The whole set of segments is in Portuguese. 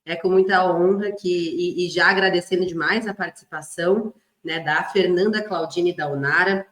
É com muita honra e já agradecendo demais a participação, né, da Fernanda Claudine da Unara.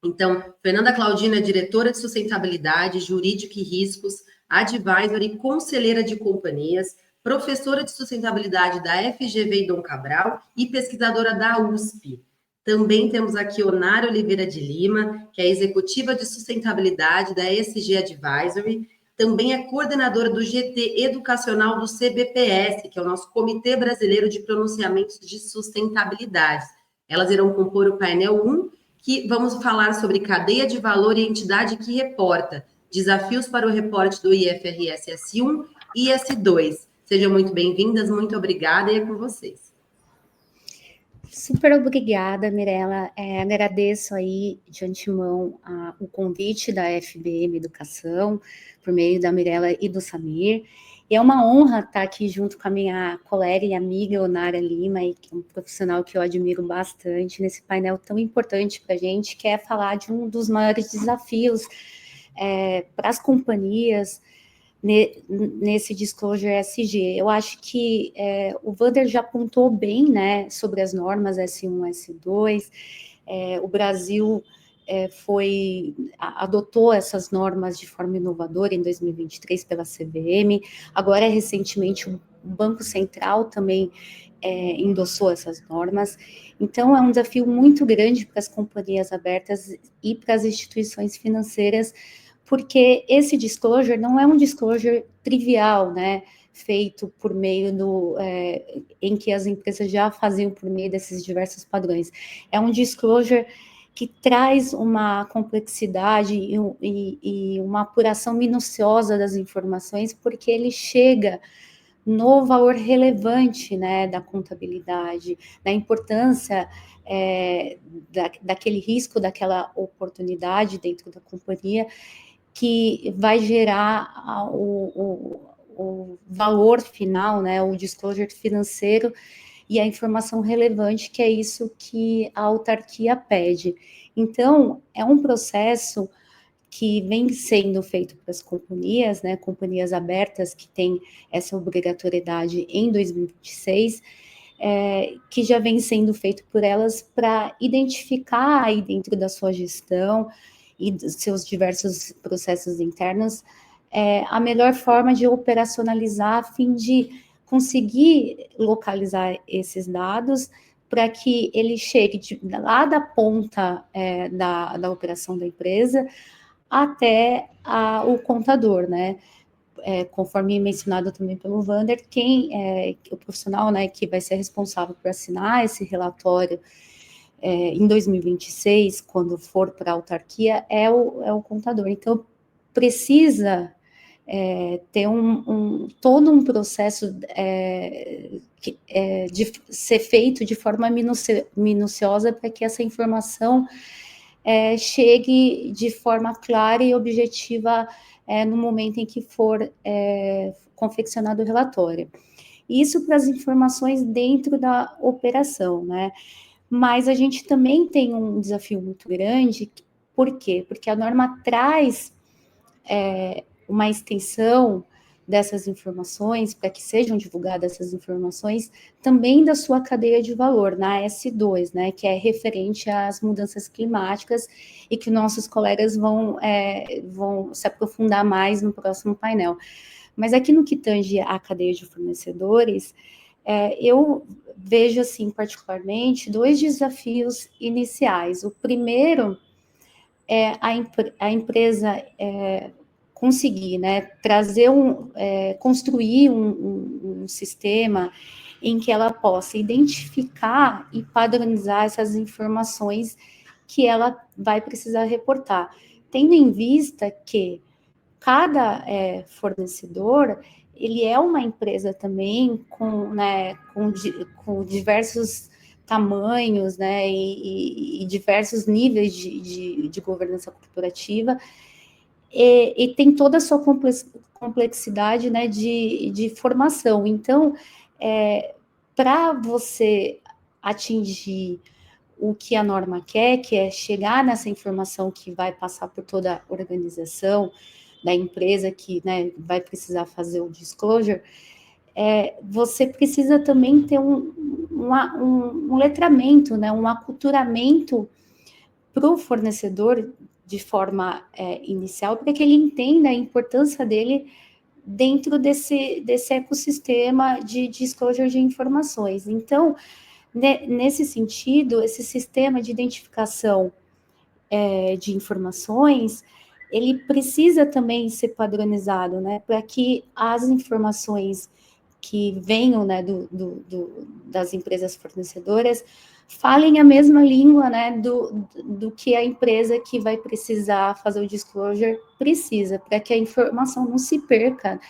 Então, Fernanda Claudine é diretora de sustentabilidade, jurídica e riscos, advisor e conselheira de companhias, professora de sustentabilidade da FGV Dom Cabral e pesquisadora da USP. Também temos aqui Onara Oliveira de Lima, que é executiva de sustentabilidade da ESG Advisory, também é coordenadora do GT Educacional do CBPS, que é o nosso Comitê Brasileiro de Pronunciamentos de Sustentabilidade. Elas irão compor o painel 1, que vamos falar sobre cadeia de valor e entidade que reporta, desafios para o reporte do IFRS S1 e S2. Sejam muito bem-vindas, muito obrigada e é com vocês. Super obrigada, Mirela. Agradeço aí de antemão o convite da FBM Educação, por meio da Mirela e do Samir. E é uma honra estar aqui junto com a minha colega e amiga, Onara Lima, que é um profissional que eu admiro bastante, nesse painel tão importante para a gente, que é falar de um dos maiores desafios para as companhias, nesse disclosure SG. Eu acho que o Wander já apontou bem, né, sobre as normas S1 e S2. O Brasil adotou essas normas de forma inovadora em 2023 pela CVM. Agora, recentemente, o Banco Central também endossou essas normas. Então, é um desafio muito grande para as companhias abertas e para as instituições financeiras, porque esse disclosure não é um disclosure trivial, né, feito por meio em que as empresas já faziam por meio desses diversos padrões. É um disclosure que traz uma complexidade e uma apuração minuciosa das informações, porque ele chega no valor relevante, né, da contabilidade, da importância daquele risco, daquela oportunidade dentro da companhia, que vai gerar o valor final, né, o disclosure financeiro e a informação relevante, que é isso que a autarquia pede. Então, é um processo que vem sendo feito para as companhias, né, companhias abertas que têm essa obrigatoriedade em 2026, que já vem sendo feito por elas para identificar aí dentro da sua gestão e dos seus diversos processos internos, a melhor forma de operacionalizar a fim de conseguir localizar esses dados para que ele chegue lá da ponta da operação da empresa até o contador, né? Conforme mencionado também pelo Wander, o profissional, né, que vai ser responsável por assinar esse relatório em 2026, quando for para a autarquia, é o contador. Então, precisa ter todo um processo de ser feito de forma minuciosa para que essa informação chegue de forma clara e objetiva no momento em que for confeccionado o relatório. Isso para as informações dentro da operação, né? Mas a gente também tem um desafio muito grande. Por quê? Porque a norma traz uma extensão dessas informações, para que sejam divulgadas essas informações, também da sua cadeia de valor, na S2, né, que é referente às mudanças climáticas, e que nossos colegas vão se aprofundar mais no próximo painel. Mas aqui no que tange a cadeia de fornecedores, eu vejo, assim, particularmente, dois desafios iniciais. O primeiro é a empresa conseguir, né, construir um sistema em que ela possa identificar e padronizar essas informações que ela vai precisar reportar, tendo em vista que cada fornecedor, ele é uma empresa também com diversos tamanhos, né, e diversos níveis de governança corporativa, e tem toda a sua complexidade, né, de formação. Então, para você atingir o que a norma quer, que é chegar nessa informação que vai passar por toda a organização da empresa que, né, vai precisar fazer o disclosure, você precisa também ter um letramento, né, um aculturamento para o fornecedor de forma inicial, para que ele entenda a importância dele dentro desse ecossistema de disclosure de informações. Então, nesse sentido, esse sistema de identificação de informações, ele precisa também ser padronizado, né, para que as informações que venham, né, das empresas fornecedoras falem a mesma língua, né, do que a empresa que vai precisar fazer o disclosure precisa, para que a informação não se perca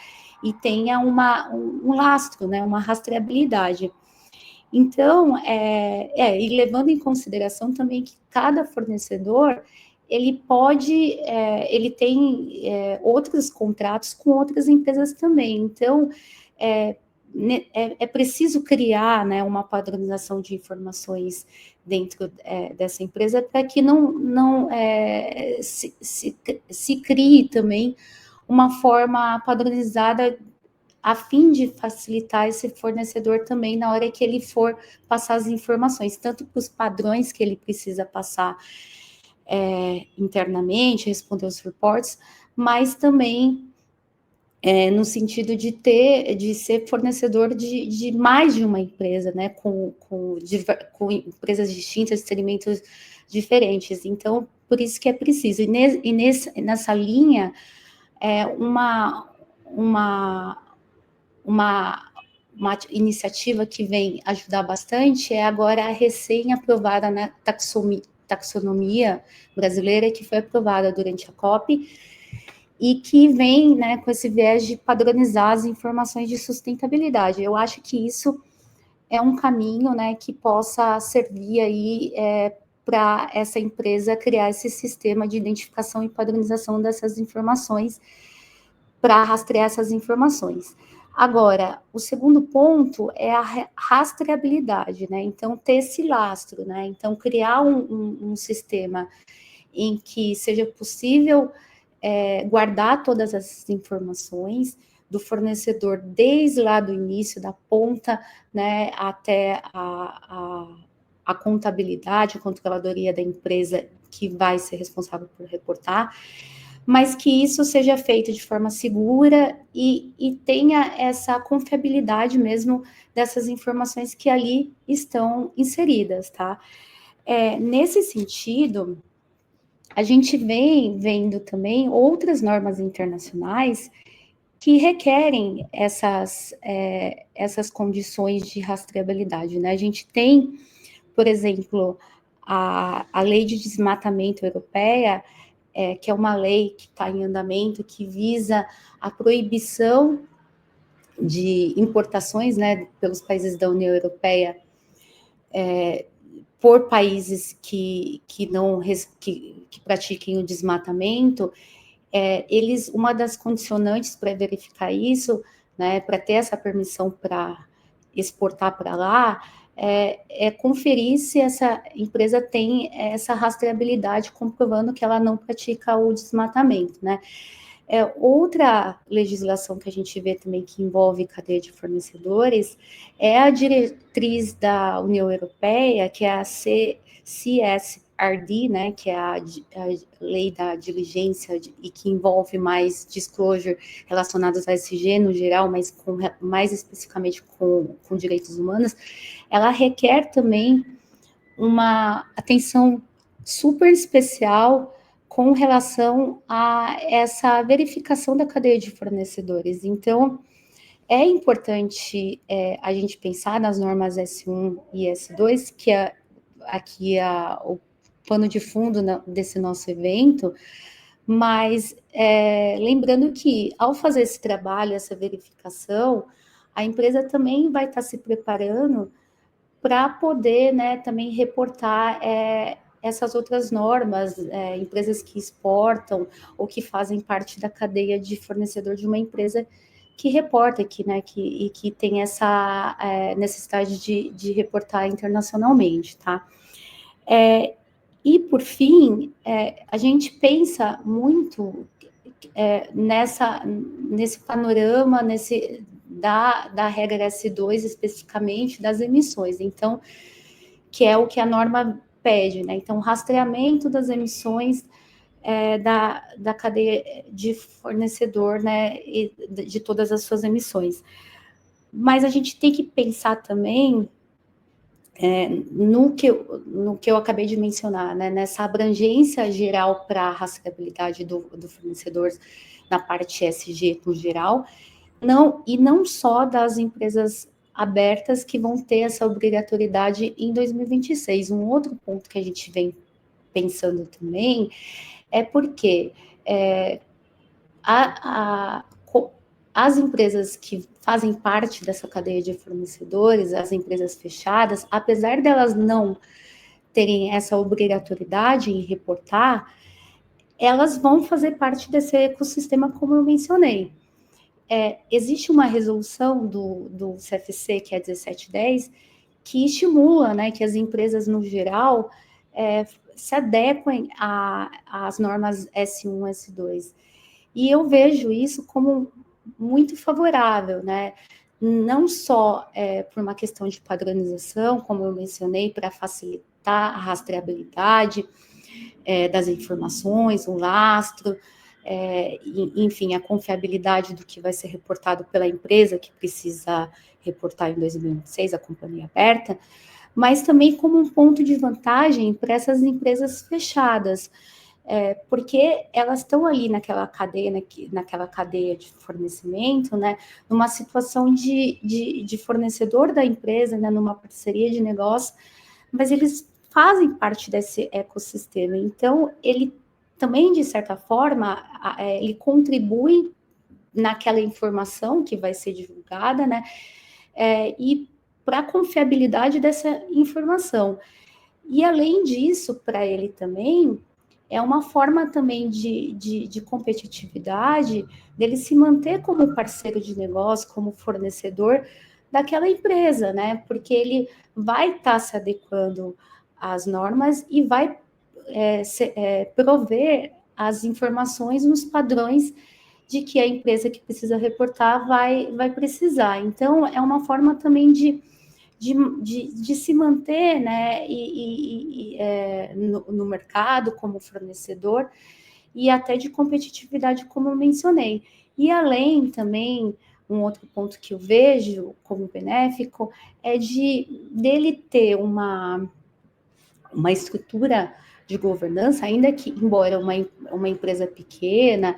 e tenha um lastro, né, uma rastreabilidade. Então, e levando em consideração também que cada fornecedor, ele tem outros contratos com outras empresas também. Então, é preciso criar, né, uma padronização de informações dentro dessa empresa para que não se crie também uma forma padronizada a fim de facilitar esse fornecedor também na hora que ele for passar as informações, tanto para os padrões que ele precisa passar internamente, responder os reports, mas também no sentido de ser fornecedor de mais de uma empresa, né, com empresas distintas, segmentos diferentes. Então, por isso que é preciso. E nessa linha, uma iniciativa que vem ajudar bastante é agora a recém-aprovada, né, taxonomia brasileira, que foi aprovada durante a COP, e que vem, né, com esse viés de padronizar as informações de sustentabilidade. Eu acho que isso é um caminho, né, que possa servir aí para essa empresa criar esse sistema de identificação e padronização dessas informações, para rastrear essas informações. Agora, o segundo ponto é a rastreabilidade, né? Então, ter esse lastro, né? Então, criar um sistema em que seja possível guardar todas as informações do fornecedor desde lá do início, da ponta, né, até a contabilidade, a controladoria da empresa que vai ser responsável por reportar, mas que isso seja feito de forma segura e tenha essa confiabilidade mesmo dessas informações que ali estão inseridas, tá? Nesse sentido, a gente vem vendo também outras normas internacionais que requerem essas condições de rastreabilidade, né? A gente tem, por exemplo, a Lei de Desmatamento Europeia, que é uma lei que está em andamento, que visa a proibição de importações, né, pelos países da União Europeia, por países que pratiquem o desmatamento. Uma das condicionantes para verificar isso, né, para ter essa permissão para exportar para lá, conferir se essa empresa tem essa rastreabilidade, comprovando que ela não pratica o desmatamento, né? Outra legislação que a gente vê também que envolve cadeia de fornecedores é a diretriz da União Europeia, que é a CSRD, né, que é a lei da diligência e que envolve mais disclosure relacionados a ESG no geral, mas mais especificamente com direitos humanos. Ela requer também uma atenção super especial com relação a essa verificação da cadeia de fornecedores. Então, é importante a gente pensar nas normas S1 e S2, que aqui o pano de fundo desse nosso evento, mas lembrando que, ao fazer esse trabalho, essa verificação, a empresa também vai estar se preparando para poder, né, também reportar essas outras normas, empresas que exportam ou que fazem parte da cadeia de fornecedor de uma empresa que reporta aqui, né, que tem essa necessidade de reportar internacionalmente, tá? E, por fim, a gente pensa nesse panorama, da regra S2, especificamente das emissões. Então, que é o que a norma pede, né? Então, rastreamento das emissões da cadeia de fornecedor, né? E de todas as suas emissões. Mas a gente tem que pensar também no que eu acabei de mencionar, né? Nessa abrangência geral para a rastreabilidade do fornecedor na parte ESG no geral, não só das empresas abertas que vão ter essa obrigatoriedade em 2026. Um outro ponto que a gente vem pensando também é porque as empresas que fazem parte dessa cadeia de fornecedores, as empresas fechadas, apesar delas não terem essa obrigatoriedade em reportar, elas vão fazer parte desse ecossistema, como eu mencionei. Existe uma resolução do CFC, que é 1710, que estimula, né, que as empresas, no geral, se adequem às normas S1, S2. E eu vejo isso como muito favorável, né? Não só por uma questão de padronização, como eu mencionei, para facilitar a rastreabilidade das informações, o lastro, enfim, a confiabilidade do que vai ser reportado pela empresa que precisa reportar em 2026, a companhia aberta, mas também como um ponto de vantagem para essas empresas fechadas, porque elas estão ali naquela cadeia de fornecimento, né, numa situação de fornecedor da empresa, né, numa parceria de negócio, mas eles fazem parte desse ecossistema. Então, ele também, de certa forma, ele contribui naquela informação que vai ser divulgada, né, e para a confiabilidade dessa informação. E, além disso, para ele também, é uma forma também de competitividade, dele se manter como parceiro de negócio, como fornecedor daquela empresa, né? Porque ele vai estar se adequando às normas e vai prover as informações nos padrões de que a empresa que precisa reportar vai precisar. Então, é uma forma também de se manter, né, no mercado como fornecedor e até de competitividade, como eu mencionei. E além também, um outro ponto que eu vejo como benéfico é dele ter uma estrutura de governança, ainda que, embora uma empresa pequena,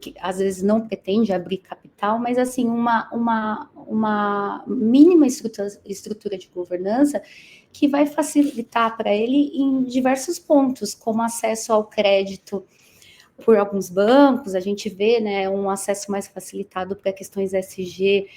que às vezes não pretende abrir capital, mas assim, uma mínima estrutura de governança que vai facilitar para ele em diversos pontos, como acesso ao crédito por alguns bancos, a gente vê, né, um acesso mais facilitado para questões ESG,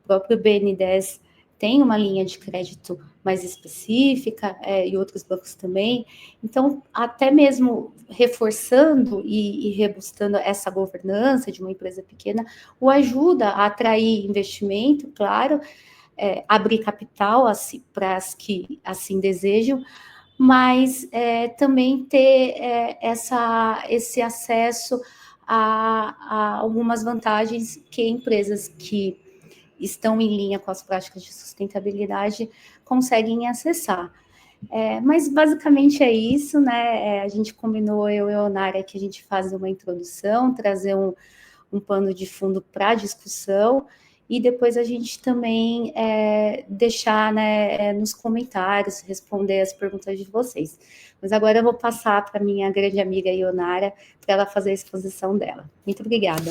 o próprio BNDES tem uma linha de crédito mais específica, e outros bancos também. Então, até mesmo reforçando e rebustando essa governança de uma empresa pequena, o ajuda a atrair investimento, claro, abrir capital assim, para as que assim desejam, mas também ter esse acesso a algumas vantagens que empresas que estão em linha com as práticas de sustentabilidade conseguem acessar. Mas basicamente é isso, né? A gente combinou, eu e a Onara, que a gente faz uma introdução, trazer um pano de fundo para a discussão, e depois a gente também deixar, né, nos comentários, responder as perguntas de vocês. Mas agora eu vou passar para a minha grande amiga Ionara, para ela fazer a exposição dela. Muito obrigada.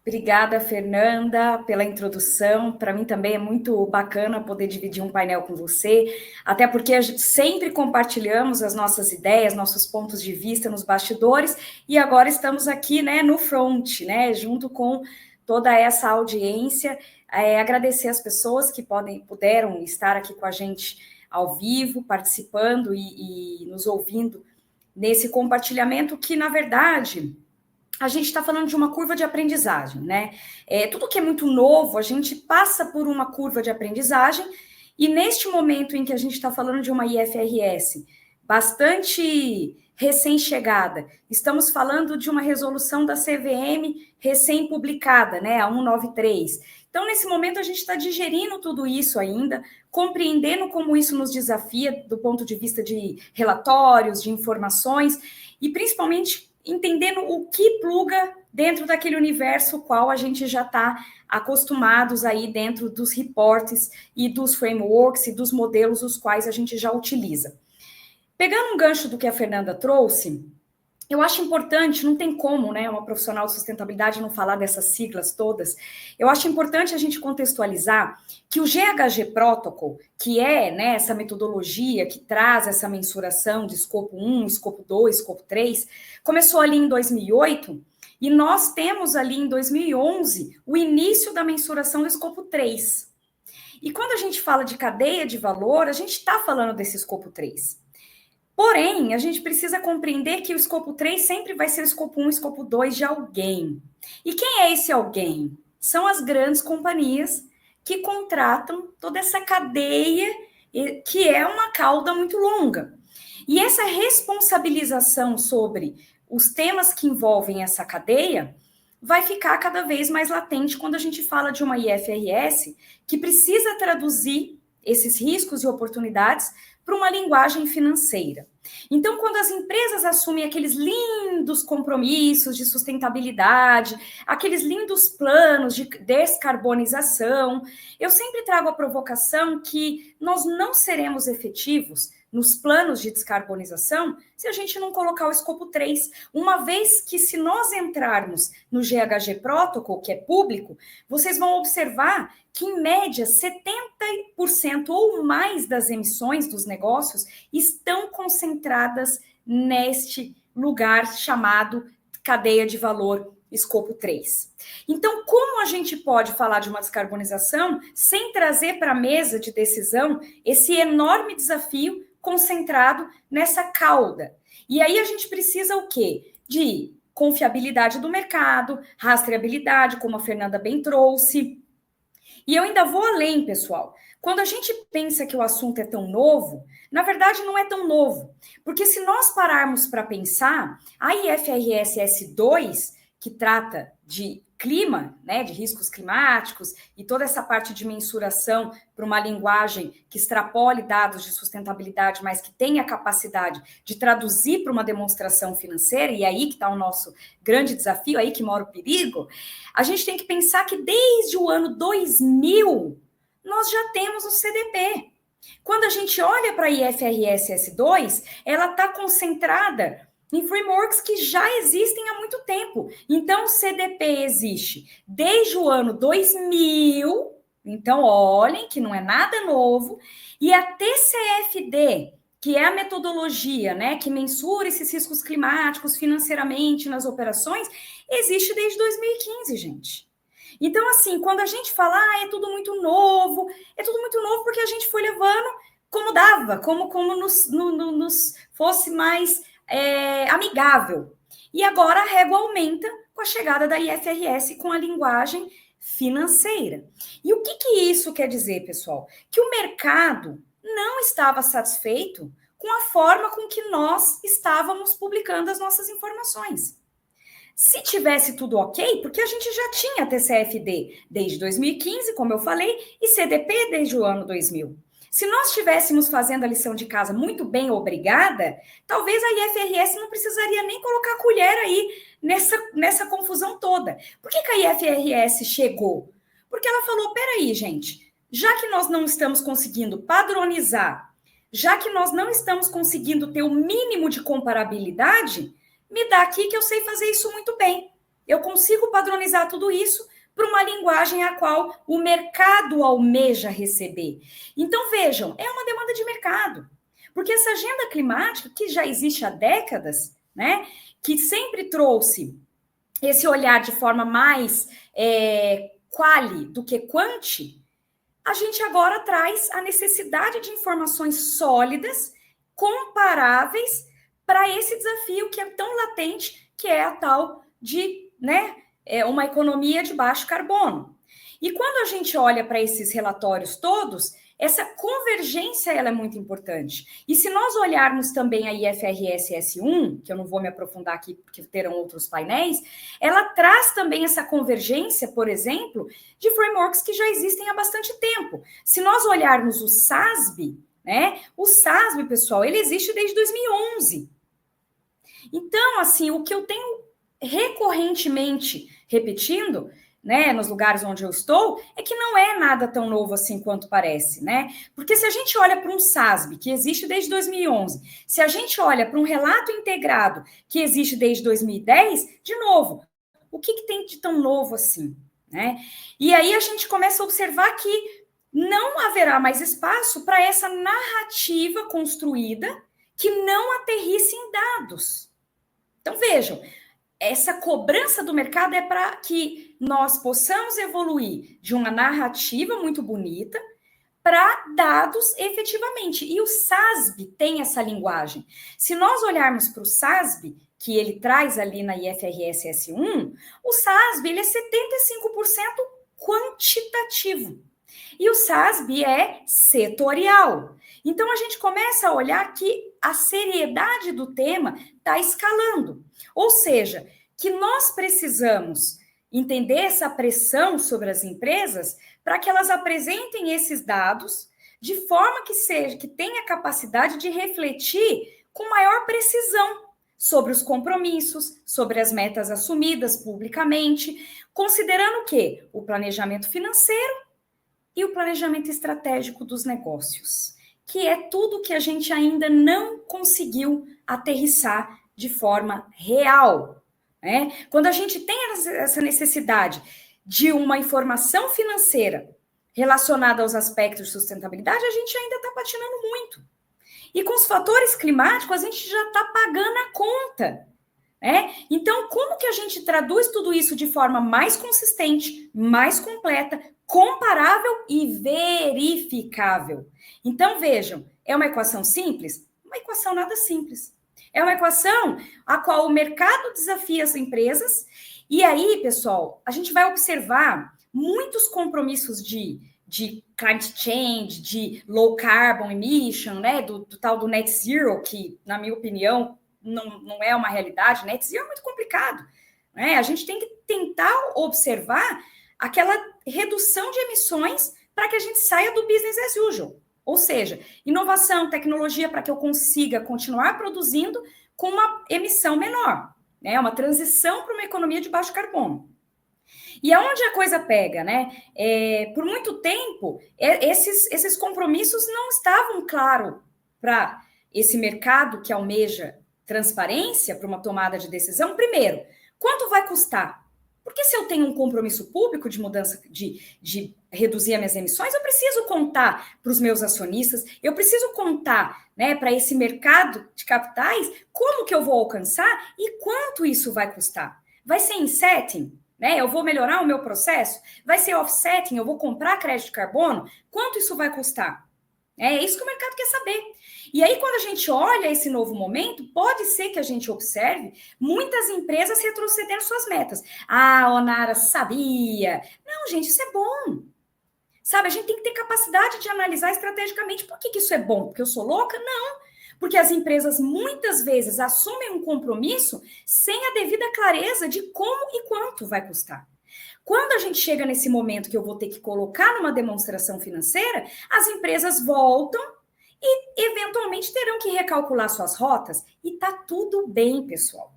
Obrigada, Fernanda, pela introdução. Para mim também é muito bacana poder dividir um painel com você, até porque a gente sempre compartilhamos as nossas ideias, nossos pontos de vista nos bastidores, e agora estamos aqui, né, no front, né, junto com toda essa audiência. Agradecer as pessoas que puderam estar aqui com a gente ao vivo, participando e nos ouvindo nesse compartilhamento que, na verdade, a gente está falando de uma curva de aprendizagem, né? Tudo que é muito novo, a gente passa por uma curva de aprendizagem, e neste momento em que a gente está falando de uma IFRS bastante recém-chegada. Estamos falando de uma resolução da CVM recém-publicada, né, a 193. Então, nesse momento, a gente está digerindo tudo isso ainda, compreendendo como isso nos desafia do ponto de vista de relatórios, de informações, e principalmente entendendo o que pluga dentro daquele universo qual a gente já está acostumados aí dentro dos reportes e dos frameworks e dos modelos os quais a gente já utiliza. Pegando um gancho do que a Fernanda trouxe, eu acho importante, não tem como, né, uma profissional de sustentabilidade não falar dessas siglas todas, eu acho importante a gente contextualizar que o GHG Protocol, que é, né, essa metodologia que traz essa mensuração de escopo 1, escopo 2, escopo 3, começou ali em 2008, e nós temos ali em 2011 o início da mensuração do escopo 3. E quando a gente fala de cadeia de valor, a gente está falando desse escopo 3. Porém, a gente precisa compreender que o escopo 3 sempre vai ser o escopo 1 e o escopo 2 de alguém. E quem é esse alguém? São as grandes companhias que contratam toda essa cadeia, que é uma cauda muito longa. E essa responsabilização sobre os temas que envolvem essa cadeia vai ficar cada vez mais latente quando a gente fala de uma IFRS que precisa traduzir esses riscos e oportunidades para uma linguagem financeira. Então, quando as empresas assumem aqueles lindos compromissos de sustentabilidade, aqueles lindos planos de descarbonização, eu sempre trago a provocação que nós não seremos efetivos nos planos de descarbonização se a gente não colocar o escopo 3, uma vez que se nós entrarmos no GHG Protocol, que é público, vocês vão observar que, em média, 70% ou mais das emissões dos negócios estão concentradas neste lugar chamado cadeia de valor escopo 3. Então, como a gente pode falar de uma descarbonização sem trazer para a mesa de decisão esse enorme desafio concentrado nessa cauda? E aí a gente precisa o quê? De confiabilidade do mercado, rastreabilidade, como a Fernanda bem trouxe. E eu ainda vou além, pessoal. Quando a gente pensa que o assunto é tão novo, na verdade não é tão novo. Porque se nós pararmos para pensar, a IFRS S2, que trata de clima, né, de riscos climáticos e toda essa parte de mensuração para uma linguagem que extrapole dados de sustentabilidade, mas que tenha a capacidade de traduzir para uma demonstração financeira, e aí que está o nosso grande desafio, aí que mora o perigo, a gente tem que pensar que desde o ano 2000 nós já temos o CDP. Quando a gente olha para a IFRS S2, ela está concentrada em frameworks que já existem há muito tempo. Então, o CDP existe desde o ano 2000, então olhem que não é nada novo, e a TCFD, que é a metodologia, né, que mensura esses riscos climáticos financeiramente nas operações, existe desde 2015, gente. Então, assim, quando a gente fala, é tudo muito novo porque a gente foi levando como dava, como nos fosse mais amigável. E agora a régua aumenta com a chegada da IFRS com a linguagem financeira. E o que isso quer dizer, pessoal? Que o mercado não estava satisfeito com a forma com que nós estávamos publicando as nossas informações. Se tivesse tudo ok, porque a gente já tinha TCFD desde 2015, como eu falei, e CDP desde o ano 2000. Se nós estivéssemos fazendo a lição de casa muito bem, obrigada, talvez a IFRS não precisaria nem colocar a colher aí nessa confusão toda. Por que a IFRS chegou? Porque ela falou, peraí, gente, já que nós não estamos conseguindo padronizar, já que nós não estamos conseguindo ter o mínimo de comparabilidade, me dá aqui que eu sei fazer isso muito bem. Eu consigo padronizar tudo isso para uma linguagem a qual o mercado almeja receber. Então, vejam, é uma demanda de mercado. Porque essa agenda climática, que já existe há décadas, né, que sempre trouxe esse olhar de forma mais quali do que quanti, a gente agora traz a necessidade de informações sólidas, comparáveis, para esse desafio que é tão latente, que é a tal de, né, uma economia de baixo carbono. E quando a gente olha para esses relatórios todos, essa convergência ela é muito importante. E se nós olharmos também a IFRS S1, que eu não vou me aprofundar aqui porque terão outros painéis, ela traz também essa convergência, por exemplo, de frameworks que já existem há bastante tempo. Se nós olharmos o SASB, né? O SASB, pessoal, ele existe desde 2011. Então, assim, o que eu tenho recorrentemente repetindo, né, nos lugares onde eu estou, é que não é nada tão novo assim quanto parece, né? Porque se a gente olha para um SASB, que existe desde 2011, se a gente olha para um relato integrado, que existe desde 2010, de novo, o que tem de tão novo assim, né? E aí a gente começa a observar que não haverá mais espaço para essa narrativa construída que não aterrisse em dados. Então, vejam, essa cobrança do mercado é para que nós possamos evoluir de uma narrativa muito bonita para dados efetivamente. E o SASB tem essa linguagem. Se nós olharmos para o SASB, que ele traz ali na IFRS S1, o SASB ele é 75% quantitativo. E o SASB é setorial. Então, a gente começa a olhar que a seriedade do tema está escalando. Ou seja, que nós precisamos entender essa pressão sobre as empresas para que elas apresentem esses dados de forma que tenha capacidade de refletir com maior precisão sobre os compromissos, sobre as metas assumidas publicamente, considerando o quê? O planejamento financeiro e o planejamento estratégico dos negócios, que é tudo que a gente ainda não conseguiu aterrissar de forma real, né? Quando a gente tem essa necessidade de uma informação financeira relacionada aos aspectos de sustentabilidade, a gente ainda está patinando muito. E com os fatores climáticos, a gente já está pagando a conta, né? Então, como que a gente traduz tudo isso de forma mais consistente, mais completa, comparável e verificável? Então, vejam, é uma equação simples? Uma equação nada simples. É uma equação a qual o mercado desafia as empresas, e aí, pessoal, a gente vai observar muitos compromissos de climate change, de low carbon emission, né, do tal do net zero, que, na minha opinião, não é uma realidade. Net zero é muito complicado, né? A gente tem que tentar observar aquela redução de emissões para que a gente saia do business as usual. Ou seja, inovação, tecnologia para que eu consiga continuar produzindo com uma emissão menor, né? Uma transição para uma economia de baixo carbono. E aonde a coisa pega, né? Por muito tempo, esses compromissos não estavam claros para esse mercado que almeja transparência para uma tomada de decisão. Primeiro, quanto vai custar? Porque se eu tenho um compromisso público de mudança, de reduzir as minhas emissões, eu preciso contar para os meus acionistas, eu preciso contar, né, para esse mercado de capitais como que eu vou alcançar e quanto isso vai custar. Vai ser em setting, né? Eu vou melhorar o meu processo? Vai ser offsetting? Eu vou comprar crédito de carbono? Quanto isso vai custar? É isso que o mercado quer saber. E aí, quando a gente olha esse novo momento, pode ser que a gente observe muitas empresas retrocedendo suas metas. Ah, Onara, sabia. Não, gente, isso é bom. Sabe, a gente tem que ter capacidade de analisar estrategicamente. Por que isso é bom? Porque eu sou louca? Não. Porque as empresas muitas vezes assumem um compromisso sem a devida clareza de como e quanto vai custar. Quando a gente chega nesse momento que eu vou ter que colocar numa demonstração financeira, as empresas voltam e eventualmente terão que recalcular suas rotas e tá tudo bem, pessoal.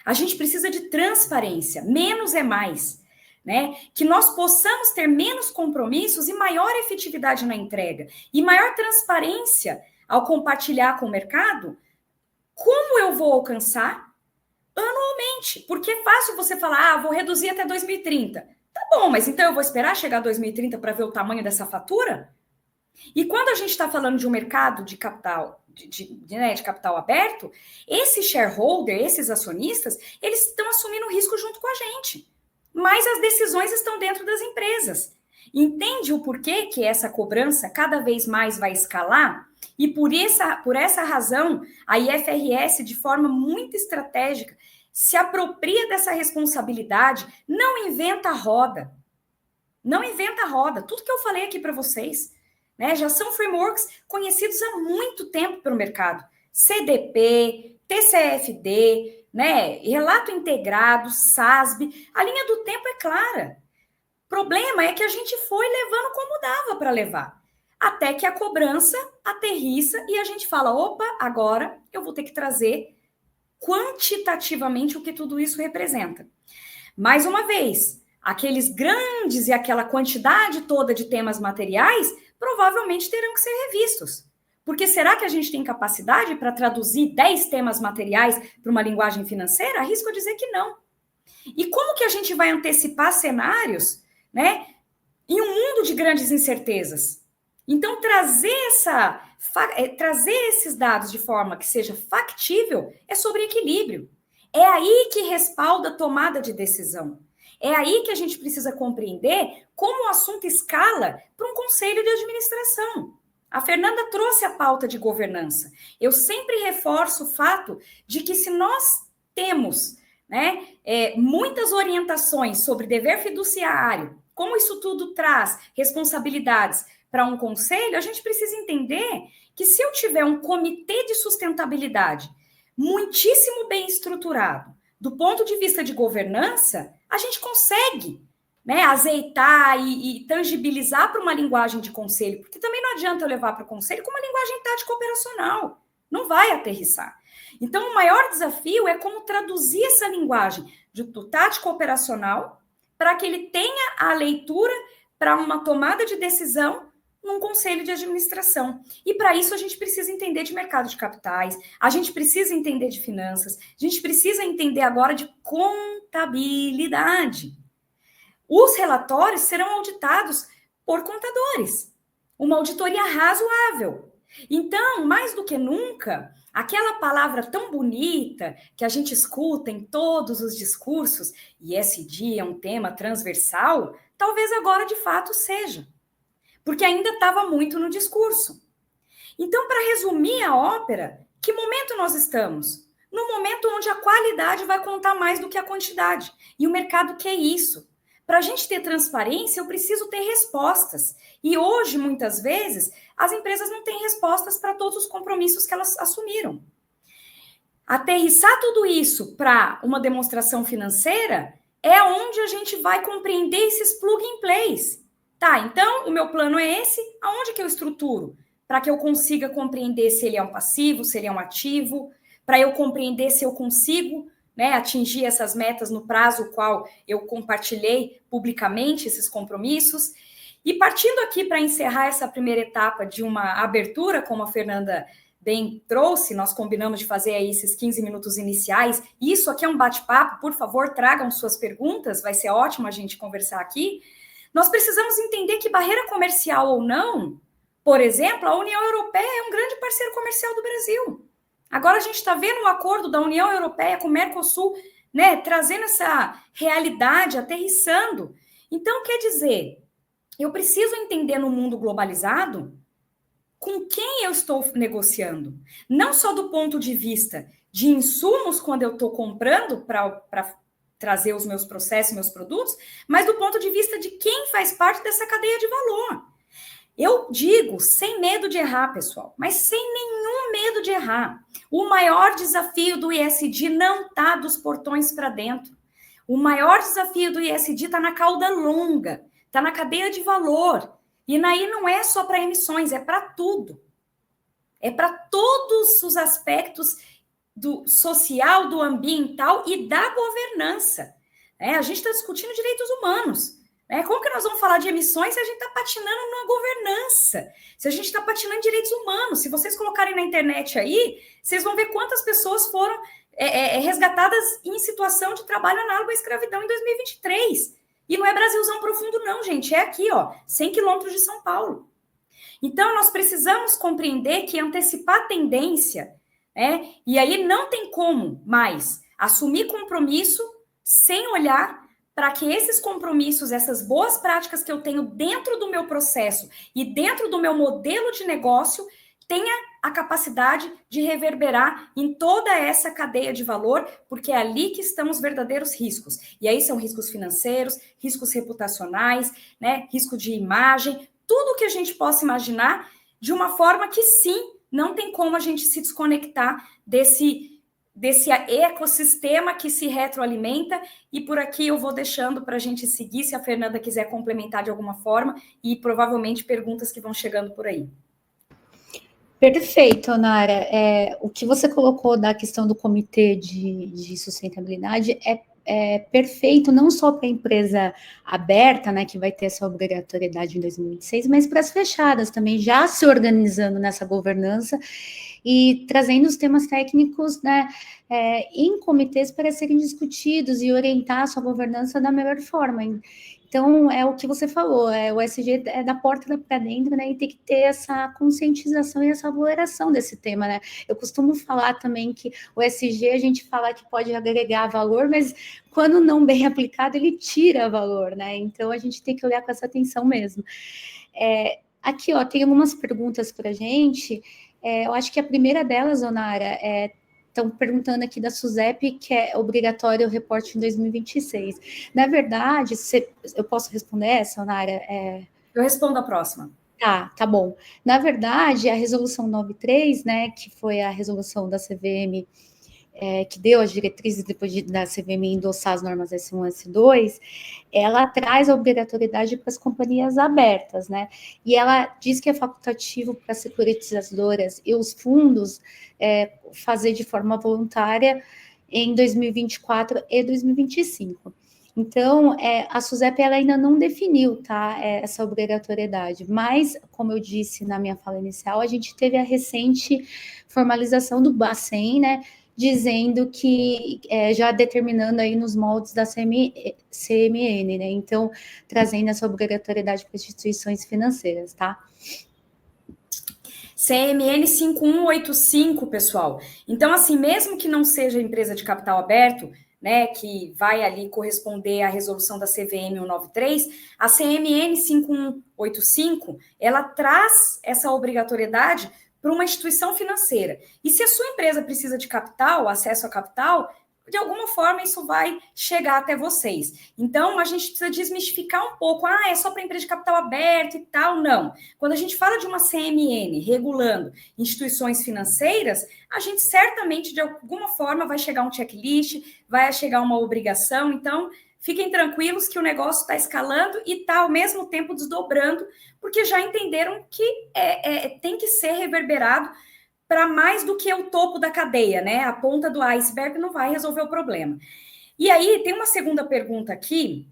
A gente precisa de transparência, menos é mais, né? Que nós possamos ter menos compromissos e maior efetividade na entrega e maior transparência ao compartilhar com o mercado como eu vou alcançar anualmente, porque é fácil você falar, vou reduzir até 2030. Tá bom, mas então eu vou esperar chegar a 2030 para ver o tamanho dessa fatura? E quando a gente está falando de um mercado de capital, de capital aberto, esse shareholder, esses acionistas, eles estão assumindo risco junto com a gente. Mas as decisões estão dentro das empresas. Entende o porquê que essa cobrança cada vez mais vai escalar? E por essa razão, a IFRS, de forma muito estratégica, se apropria dessa responsabilidade, não inventa a roda. Não inventa a roda. Tudo que eu falei aqui para vocês, né? Já são frameworks conhecidos há muito tempo pelo mercado. CDP, TCFD, né? Relato integrado, SASB, a linha do tempo é clara. O problema é que a gente foi levando como dava para levar, até que a cobrança aterrissa e a gente fala, opa, agora eu vou ter que trazer quantitativamente o que tudo isso representa. Mais uma vez, aqueles grandes e aquela quantidade toda de temas materiais provavelmente terão que ser revistos. Porque será que a gente tem capacidade para traduzir 10 temas materiais para uma linguagem financeira? Arrisco a dizer que não. E como que a gente vai antecipar cenários, né, em um mundo de grandes incertezas? Então, trazer esses dados de forma que seja factível é sobre equilíbrio. É aí que respalda a tomada de decisão. É aí que a gente precisa compreender como o assunto escala para um conselho de administração. A Fernanda trouxe a pauta de governança. Eu sempre reforço o fato de que se nós temos, né, muitas orientações sobre dever fiduciário, como isso tudo traz responsabilidades para um conselho, a gente precisa entender que se eu tiver um comitê de sustentabilidade muitíssimo bem estruturado, do ponto de vista de governança, a gente consegue, né, azeitar e tangibilizar para uma linguagem de conselho, porque também não adianta eu levar para o conselho com uma linguagem tática operacional, não vai aterrissar. Então, o maior desafio é como traduzir essa linguagem do tático operacional para que ele tenha a leitura para uma tomada de decisão num conselho de administração. E para isso a gente precisa entender de mercado de capitais, a gente precisa entender de finanças, a gente precisa entender agora de contabilidade. Os relatórios serão auditados por contadores, uma auditoria razoável. Então, mais do que nunca, aquela palavra tão bonita que a gente escuta em todos os discursos, ESG é um tema transversal, talvez agora de fato seja, porque ainda estava muito no discurso. Então, para resumir a ópera, que momento nós estamos? No momento onde a qualidade vai contar mais do que a quantidade. E o mercado quer isso. Para a gente ter transparência, eu preciso ter respostas. E hoje, muitas vezes, as empresas não têm respostas para todos os compromissos que elas assumiram. Aterrissar tudo isso para uma demonstração financeira é onde a gente vai compreender esses plug and plays. Tá, então o meu plano é esse, aonde que eu estruturo? Para que eu consiga compreender se ele é um passivo, se ele é um ativo, para eu compreender se eu consigo, né, atingir essas metas no prazo qual eu compartilhei publicamente esses compromissos. E partindo aqui para encerrar essa primeira etapa de uma abertura, como a Fernanda bem trouxe, nós combinamos de fazer aí esses 15 minutos iniciais. Isso aqui é um bate-papo, por favor, tragam suas perguntas, vai ser ótimo a gente conversar aqui. Nós precisamos entender que barreira comercial ou não, por exemplo, a União Europeia é um grande parceiro comercial do Brasil. Agora a gente está vendo o acordo da União Europeia com o Mercosul, né, trazendo essa realidade, aterrissando. Então, quer dizer, eu preciso entender no mundo globalizado com quem eu estou negociando. Não só do ponto de vista de insumos quando eu estou comprando para trazer os meus processos, meus produtos, mas do ponto de vista de quem faz parte dessa cadeia de valor. Eu digo, sem medo de errar, pessoal, mas sem nenhum medo de errar. O maior desafio do ESG não está dos portões para dentro. O maior desafio do ESG está na cauda longa, está na cadeia de valor. E aí não é só para emissões, é para tudo. É para todos os aspectos do social, do ambiental e da governança. A gente está discutindo direitos humanos. Como que nós vamos falar de emissões se a gente está patinando na governança? Se a gente está patinando em direitos humanos? Se vocês colocarem na internet aí, vocês vão ver quantas pessoas foram resgatadas em situação de trabalho análogo à escravidão em 2023. E não é Brasilzão profundo não, gente. É aqui, 100 quilômetros de São Paulo. Então, nós precisamos compreender que antecipar a tendência, e aí não tem como mais assumir compromisso sem olhar para que esses compromissos, essas boas práticas que eu tenho dentro do meu processo e dentro do meu modelo de negócio, tenha a capacidade de reverberar em toda essa cadeia de valor, porque é ali que estão os verdadeiros riscos. E aí são riscos financeiros, riscos reputacionais, risco de imagem, tudo que a gente possa imaginar de uma forma que, sim, não tem como a gente se desconectar desse ecossistema que se retroalimenta, e por aqui eu vou deixando para a gente seguir, se a Fernanda quiser complementar de alguma forma, e provavelmente perguntas que vão chegando por aí. Perfeito, Nara. O que você colocou da questão do comitê de sustentabilidade é perfeito, não só para a empresa aberta, né, que vai ter essa obrigatoriedade em 2026, mas para as fechadas também, já se organizando nessa governança e trazendo os temas técnicos, né, em comitês para serem discutidos e orientar a sua governança da melhor forma. Então, é o que você falou, o ESG é da porta para dentro, né, e tem que ter essa conscientização e essa valoração desse tema, né. Eu costumo falar também que o ESG, a gente fala que pode agregar valor, mas quando não bem aplicado, ele tira valor, né, então a gente tem que olhar com essa atenção mesmo. Aqui, ó, tem algumas perguntas para a gente, eu acho que a primeira delas, Onara, estão perguntando aqui da SUSEP, que é obrigatório o reporte em 2026. Na verdade, eu posso responder essa, Onara? Eu respondo a próxima. Tá bom. Na verdade, a resolução 93, né, que foi a resolução da CVM, que deu as diretrizes depois da CVM endossar as normas S1 e S2, ela traz a obrigatoriedade para as companhias abertas, né? E ela diz que é facultativo para as securitizadoras e os fundos fazer de forma voluntária em 2024 e 2025. Então, a SUSEP ela ainda não definiu, tá, essa obrigatoriedade, mas, como eu disse na minha fala inicial, a gente teve a recente formalização do Bacen, né, dizendo que, já determinando aí nos moldes da CMN, né, então, trazendo essa obrigatoriedade para instituições financeiras, tá? CMN 5185, pessoal. Então, assim, mesmo que não seja empresa de capital aberto, né, que vai ali corresponder à resolução da CVM 193, a CMN 5185, ela traz essa obrigatoriedade para uma instituição financeira. E se a sua empresa precisa de capital, acesso a capital, de alguma forma isso vai chegar até vocês. Então, a gente precisa desmistificar um pouco. É só para empresa de capital aberto e tal. Não. Quando a gente fala de uma CMN regulando instituições financeiras, a gente certamente, de alguma forma, vai chegar um checklist, vai chegar uma obrigação. Então, fiquem tranquilos que o negócio está escalando e está, ao mesmo tempo, desdobrando, porque já entenderam que tem que ser reverberado para mais do que o topo da cadeia, né? A ponta do iceberg não vai resolver o problema. E aí, tem uma segunda pergunta aqui,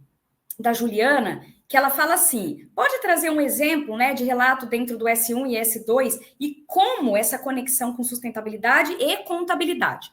da Juliana, que ela fala assim, pode trazer um exemplo, né, de relato dentro do S1 e S2 e como essa conexão com sustentabilidade e contabilidade?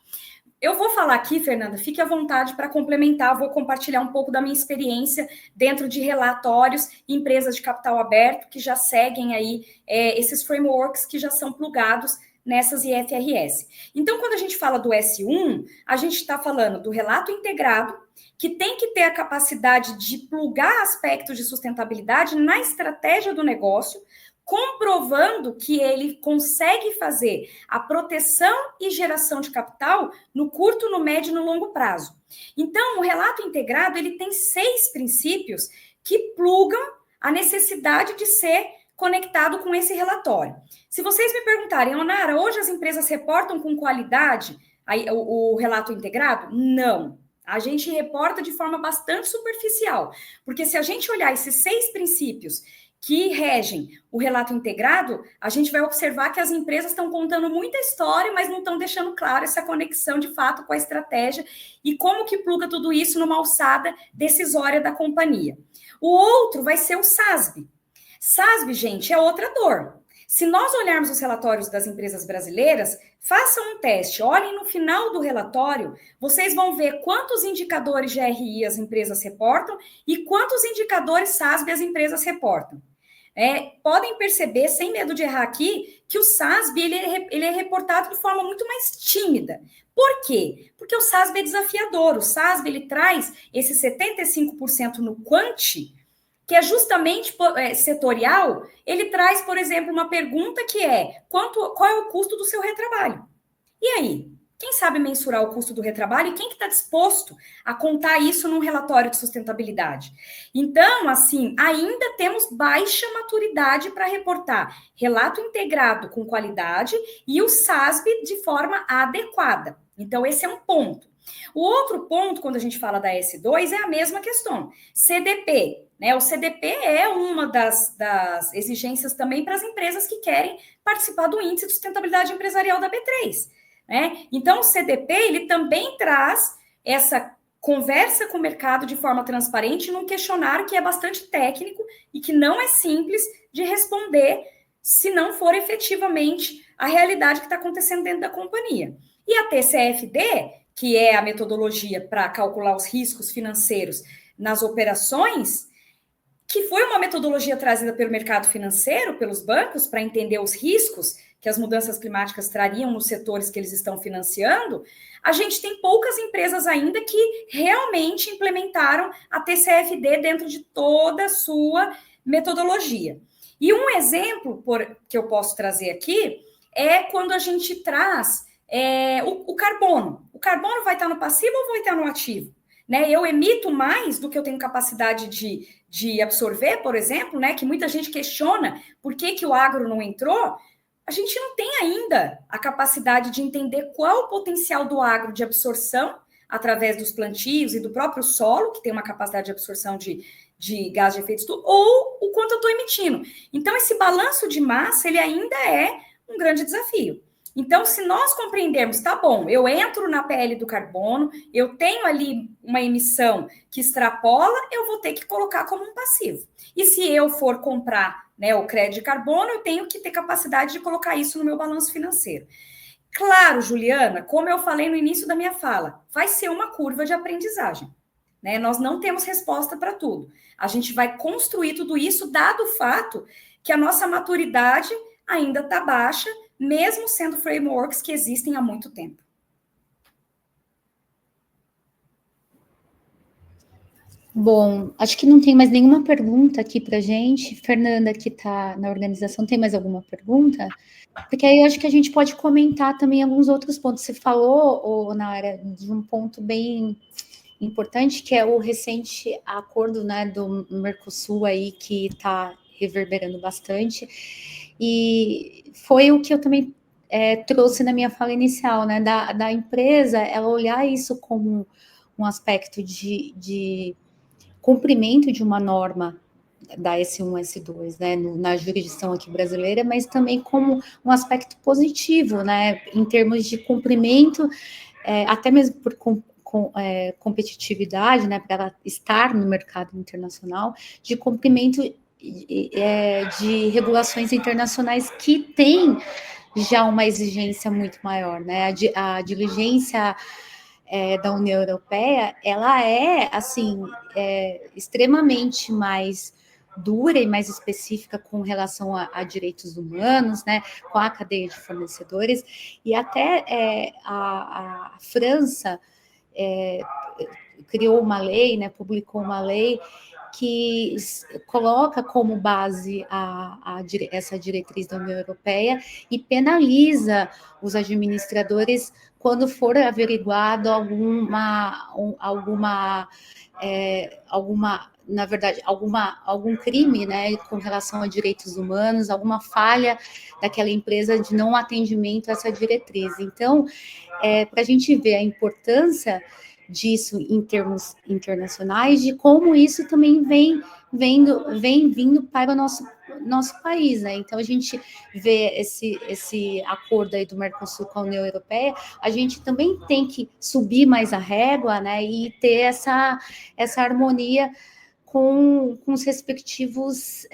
Eu vou falar aqui, Fernanda, fique à vontade para complementar, vou compartilhar um pouco da minha experiência dentro de relatórios e empresas de capital aberto que já seguem aí esses frameworks que já são plugados nessas IFRS. Então, quando a gente fala do S1, a gente está falando do relato integrado, que tem que ter a capacidade de plugar aspectos de sustentabilidade na estratégia do negócio, comprovando que ele consegue fazer a proteção e geração de capital no curto, no médio e no longo prazo. Então, o relato integrado, ele tem 6 princípios que plugam a necessidade de ser conectado com esse relatório. Se vocês me perguntarem, Onara, hoje as empresas reportam com qualidade o relato integrado? Não. A gente reporta de forma bastante superficial, porque se a gente olhar esses 6 princípios que regem o relato integrado, a gente vai observar que as empresas estão contando muita história, mas não estão deixando claro essa conexão de fato com a estratégia e como que pluga tudo isso numa alçada decisória da companhia. O outro vai ser o SASB. SASB, gente, é outra dor. Se nós olharmos os relatórios das empresas brasileiras, façam um teste, olhem no final do relatório, vocês vão ver quantos indicadores de RI as empresas reportam e quantos indicadores SASB as empresas reportam. Podem perceber, sem medo de errar aqui, que o SASB ele é reportado de forma muito mais tímida. Por quê? Porque o SASB é desafiador. O SASB ele traz esse 75% no quanti, que é justamente setorial. Ele traz, por exemplo, uma pergunta que qual é o custo do seu retrabalho? E aí? Quem sabe mensurar o custo do retrabalho e quem que está disposto a contar isso num relatório de sustentabilidade? Então, assim, ainda temos baixa maturidade para reportar relato integrado com qualidade e o SASB de forma adequada. Então, esse é um ponto. O outro ponto, quando a gente fala da S2, é a mesma questão. CDP, né? O CDP é uma das exigências também para as empresas que querem participar do Índice de Sustentabilidade Empresarial da B3. Né? Então, o CDP, ele também traz essa conversa com o mercado de forma transparente num questionário que é bastante técnico e que não é simples de responder se não for efetivamente a realidade que está acontecendo dentro da companhia. E a TCFD, que é a metodologia para calcular os riscos financeiros nas operações, que foi uma metodologia trazida pelo mercado financeiro, pelos bancos, para entender os riscos que as mudanças climáticas trariam nos setores que eles estão financiando, a gente tem poucas empresas ainda que realmente implementaram a TCFD dentro de toda a sua metodologia. E um exemplo que eu posso trazer aqui é quando a gente traz o carbono. O carbono vai estar no passivo ou vai estar no ativo? Né? Eu emito mais do que eu tenho capacidade de absorver, por exemplo, né? Que muita gente questiona por que o agro não entrou. A gente não tem ainda a capacidade de entender qual o potencial do agro de absorção através dos plantios e do próprio solo, que tem uma capacidade de absorção de gás de efeito estufa, ou o quanto eu estou emitindo. Então, esse balanço de massa, ele ainda é um grande desafio. Então, se nós compreendermos, tá bom, eu entro na PL do carbono, eu tenho ali uma emissão que extrapola, eu vou ter que colocar como um passivo. E se eu for comprar, né, o crédito de carbono, eu tenho que ter capacidade de colocar isso no meu balanço financeiro. Claro, Juliana, como eu falei no início da minha fala, vai ser uma curva de aprendizagem. Né? Nós não temos resposta para tudo. A gente vai construir tudo isso, dado o fato que a nossa maturidade ainda está baixa, mesmo sendo frameworks que existem há muito tempo. Bom, acho que não tem mais nenhuma pergunta aqui para a gente. Fernanda, que está na organização, tem mais alguma pergunta? Porque aí eu acho que a gente pode comentar também alguns outros pontos. Você falou, Nara, de um ponto bem importante, que é o recente acordo, né, do Mercosul aí, que está reverberando bastante. E foi o que eu também trouxe na minha fala inicial, né, da empresa, ela olhar isso como um aspecto de cumprimento de uma norma da S1, S2, né, na jurisdição aqui brasileira, mas também como um aspecto positivo, né, em termos de cumprimento, até mesmo por competitividade, né, para ela estar no mercado internacional, de cumprimento de regulações internacionais que têm já uma exigência muito maior, né? A diligência da União Europeia, ela é, assim, extremamente mais dura e mais específica com relação a direitos humanos, né, com a cadeia de fornecedores, e até a França criou uma lei, né, publicou uma lei que coloca como base essa diretriz da União Europeia e penaliza os administradores quando for averiguado algum crime, né, com relação a direitos humanos, alguma falha daquela empresa de não atendimento a essa diretriz. Então, para a gente ver a importância disso em termos internacionais, de como isso também vem vindo para o nosso país, né? Então, a gente vê esse acordo aí do Mercosul com a União Europeia, a gente também tem que subir mais a régua, né? E ter essa harmonia com os respectivos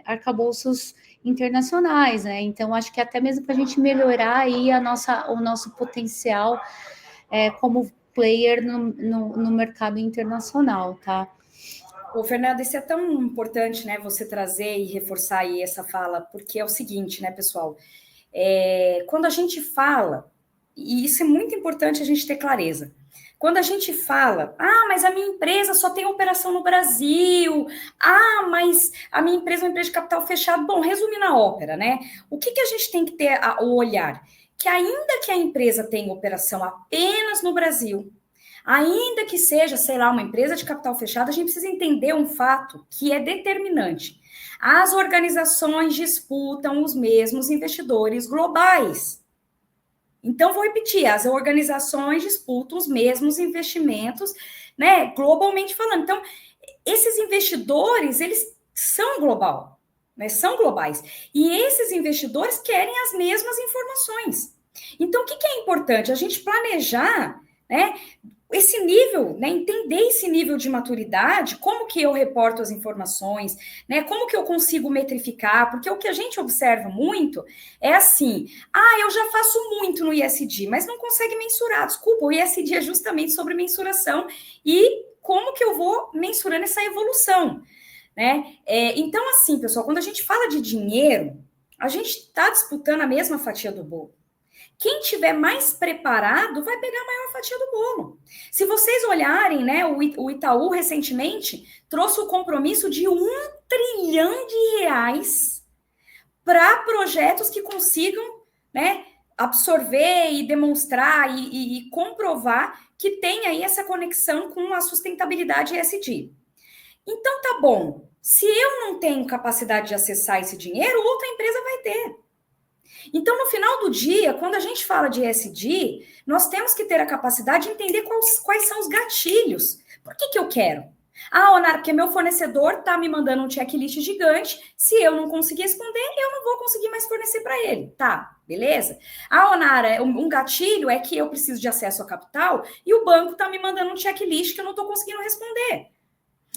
arcabouços internacionais, né? Então, acho que até mesmo para a gente melhorar aí o nosso potencial como player no mercado internacional, tá? Ô, Fernanda, isso é tão importante, né, você trazer e reforçar aí essa fala, porque é o seguinte, né, pessoal, quando a gente fala, e isso é muito importante a gente ter clareza, quando a gente fala, mas a minha empresa só tem operação no Brasil, mas a minha empresa é uma empresa de capital fechado, bom, resumindo a ópera, né, o que a gente tem que ter o olhar? que ainda que a empresa tenha operação apenas no Brasil, ainda que seja, sei lá, uma empresa de capital fechado, a gente precisa entender um fato que é determinante. As organizações disputam os mesmos investidores globais. Então, vou repetir, as organizações disputam os mesmos investimentos, né, globalmente falando. Então, esses investidores, eles são global, né, são globais. E esses investidores querem as mesmas informações. Então, o que é importante? A gente planejar, né, esse nível, né, entender esse nível de maturidade, como que eu reporto as informações, né, como que eu consigo metrificar, porque o que a gente observa muito é assim, eu já faço muito no ISD, mas não consegue mensurar, desculpa, o ISD é justamente sobre mensuração e como que eu vou mensurando essa evolução, né, então assim, pessoal, quando a gente fala de dinheiro, a gente está disputando a mesma fatia do bolo. Quem tiver mais preparado vai pegar a maior fatia do bolo. Se vocês olharem, né, o Itaú recentemente trouxe o compromisso de R$ 1 trilhão para projetos que consigam, né, absorver e demonstrar e comprovar que tem aí essa conexão com a sustentabilidade ESG. Então tá bom, se eu não tenho capacidade de acessar esse dinheiro, outra empresa vai ter. Então, no final do dia, quando a gente fala de ESG, nós temos que ter a capacidade de entender quais são os gatilhos. Por que eu quero? Onara, porque meu fornecedor está me mandando um checklist gigante, se eu não conseguir responder, eu não vou conseguir mais fornecer para ele. Tá, beleza? Onara, um gatilho é que eu preciso de acesso a capital e o banco está me mandando um checklist que eu não estou conseguindo responder.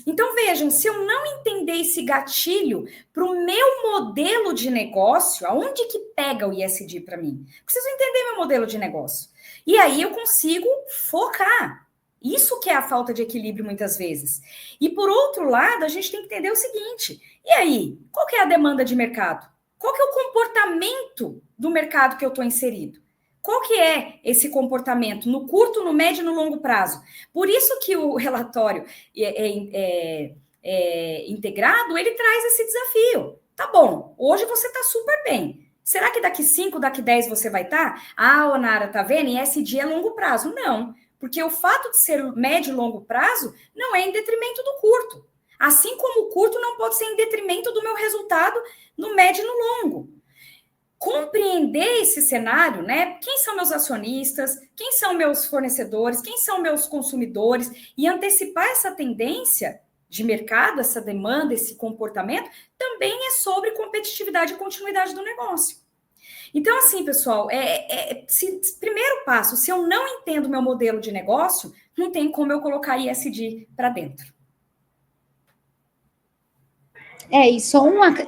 Então, vejam, se eu não entender esse gatilho para o meu modelo de negócio, aonde que pega o ISD para mim? Preciso entender meu modelo de negócio. E aí eu consigo focar. Isso que é a falta de equilíbrio muitas vezes. E por outro lado, a gente tem que entender o seguinte, e aí, qual que é a demanda de mercado? Qual que é o comportamento do mercado que eu estou inserido? Qual que é esse comportamento no curto, no médio e no longo prazo? Por isso que o relatório integrado, ele traz esse desafio. Tá bom, hoje você está super bem. Será que daqui 5, daqui 10 você vai estar? Onara, tá vendo? E ESG é longo prazo. Não, porque o fato de ser médio e longo prazo não é em detrimento do curto. Assim como o curto não pode ser em detrimento do meu resultado no médio e no longo. Compreender esse cenário, né? Quem são meus acionistas, quem são meus fornecedores, quem são meus consumidores, e antecipar essa tendência de mercado, essa demanda, esse comportamento, também é sobre competitividade e continuidade do negócio. Então, assim, pessoal, primeiro passo, se eu não entendo meu modelo de negócio, não tem como eu colocar ISD para dentro. E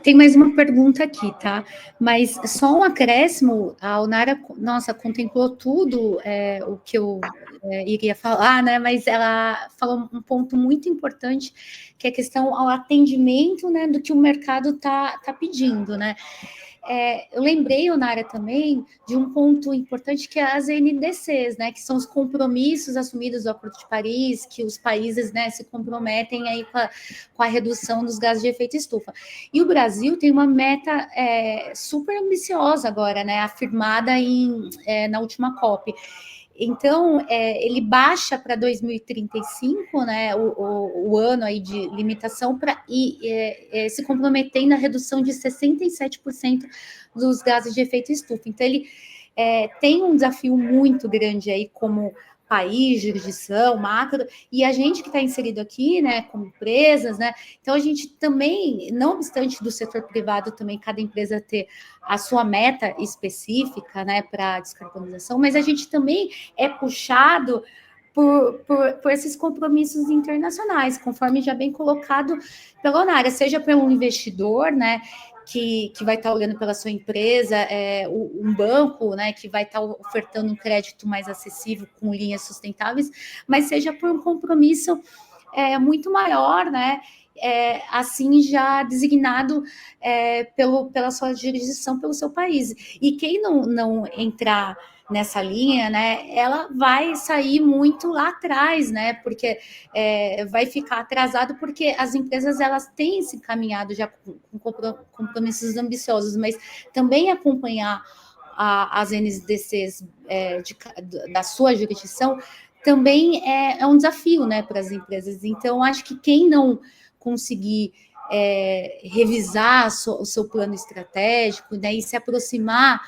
tem mais uma pergunta aqui, tá? Mas só um acréscimo, a Onara, nossa, contemplou tudo o que eu iria falar, né? Mas ela falou um ponto muito importante, que é a questão ao atendimento, né, do que o mercado tá pedindo, né? Eu lembrei, Onara, também de um ponto importante que é as NDCs, né, que são os compromissos assumidos do Acordo de Paris, que os países, né, se comprometem aí com a redução dos gases de efeito estufa. E o Brasil tem uma meta super ambiciosa agora, né, afirmada na última COP. Então, ele baixa para 2035, né, o ano aí de limitação para se comprometendo à redução de 67% dos gases de efeito estufa. Então, ele tem um desafio muito grande aí como país, jurisdição, macro, e a gente que está inserido aqui, né, como empresas, né, então a gente também, não obstante do setor privado também, cada empresa ter a sua meta específica, né, para descarbonização, mas a gente também é puxado por esses compromissos internacionais, conforme já bem colocado pela Onara, seja pelo investidor, né, que vai estar olhando pela sua empresa, um banco, né, que vai estar ofertando um crédito mais acessível com linhas sustentáveis, mas seja por um compromisso muito maior, né, assim já designado pela sua jurisdição, pelo seu país. E quem não entrar nessa linha, né, ela vai sair muito lá atrás, né, porque vai ficar atrasado, porque as empresas, elas têm se encaminhado já com compromissos ambiciosos, mas também acompanhar as NDCs da sua jurisdição, também é um desafio, né, para as empresas. Então, acho que quem não conseguir revisar o seu plano estratégico, né, e se aproximar